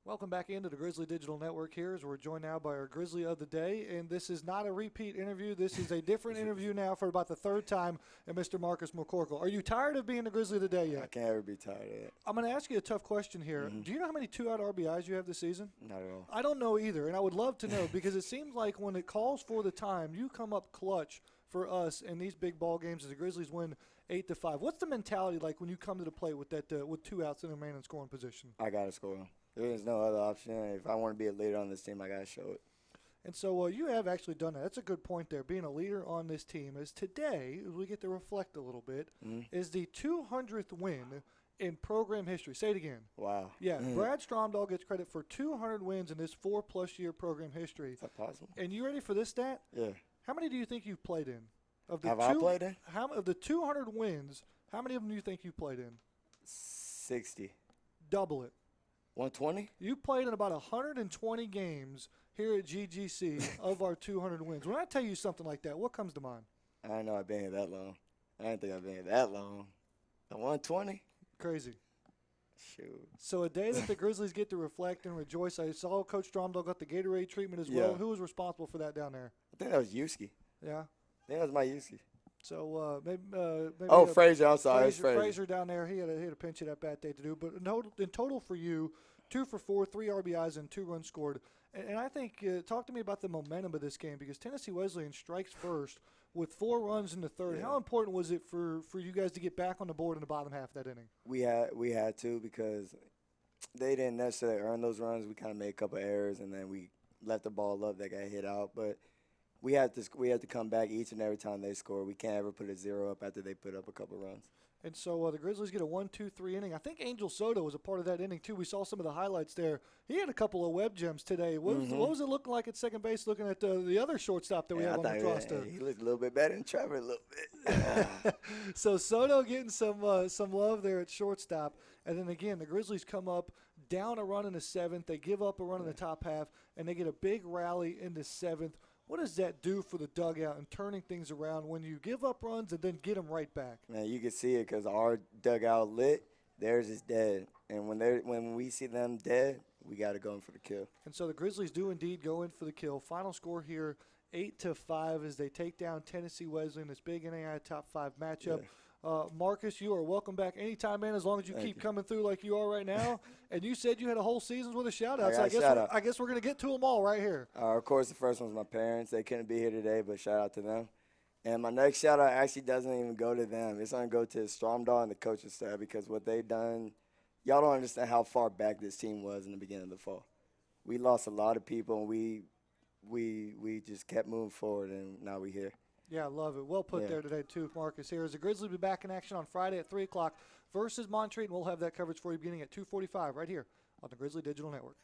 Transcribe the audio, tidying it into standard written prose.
Welcome back into the Grizzly Digital Network here as we're joined now by our Grizzly of the Day. And this is not a repeat interview. This is a different interview now for about the third time, and Mr. Marcus McCorkle. Are you tired of being the Grizzly of the Day yet? I can't ever be tired of it. I'm going to ask you a tough question here. Mm-hmm. Do you know how many 2-out RBIs you have this season? Not at all. I don't know either, and I would love to know because it seems like when it calls for the time, you come up clutch for us in these big ball games as the Grizzlies win 8-5. What's the mentality like when you come to the plate with that with 2 outs in the man in scoring position? I got to score. There's no other option. If I want to be a leader on this team, I got to show it. And so you have actually done that. That's a good point there. Being a leader on this team is today, as we get to reflect a little bit, is the 200th win in program history. Say it again. Wow. Yeah, Brad Stromdahl gets credit for 200 wins in this 4+ year program history. Is that possible? And you ready for this stat? Yeah. How many do you think you've played in? I played in? Of the 200 wins, how many of them do you think you played in? 60. Double it. 120? You played in about 120 games here at GGC of our 200 wins. When I tell you something like that, what comes to mind? I didn't know I've been here that long. I didn't think I've been here that long. At 120? Crazy. Shoot. So a day that the Grizzlies get to reflect and rejoice. I saw Coach Stromdahl got the Gatorade treatment as well. Who was responsible for that down there? I think that was Yuski. Yeah. I think that was my Yuski. So maybe Frazier. I'm sorry. Frazier down there. He had a pinch hit at bat day to do. But in total for you, 2 for 4, 3 RBIs, and 2 runs scored. And I think talk to me about the momentum of this game because Tennessee Wesleyan strikes first with 4 runs in the third. Yeah. How important was it for you guys to get back on the board in the bottom half of that inning? We had to because they didn't necessarily earn those runs. We kind of made a couple errors, and then we left the ball up that got hit out. But we had to come back each and every time they score. We can't ever put a 0 up after they put up a couple runs. And so the Grizzlies get a 1-2-3 inning. I think Angel Soto was a part of that inning, too. We saw some of the highlights there. He had a couple of web gems today. What was it looking like at second base looking at the other shortstop that we have on the roster? He looked a little bit better than Trevor a little bit. So Soto getting some love there at shortstop. And then, again, the Grizzlies come up down a run in the 7th. They give up a run in the top half, and they get a big rally in the 7th. What does that do for the dugout and turning things around when you give up runs and then get them right back? Man, you can see it because our dugout lit, theirs is dead. And when we see them dead, we got to go in for the kill. And so the Grizzlies do indeed go in for the kill. Final score here, 8-5 as they take down Tennessee Wesleyan, this big NAI top 5 matchup. Yeah. Marcus, you are welcome back anytime, man, as long as you keep coming through like you are right now. And you said you had a whole season's worth of shout-outs. I guess we're going to get to them all right here. Of course, the first one's my parents. They couldn't be here today, but shout-out to them. And my next shout-out actually doesn't even go to them. It's going to go to Stromdahl and the coaching staff because what they done, y'all don't understand how far back this team was in the beginning of the fall. We lost a lot of people, and we just kept moving forward, and now we're here. Yeah, I love it. Well put there today, too, Marcus. Here is the Grizzlies will be back in action on Friday at 3 o'clock versus Montreat, and we'll have that coverage for you beginning at 2:45 right here on the Grizzly Digital Network.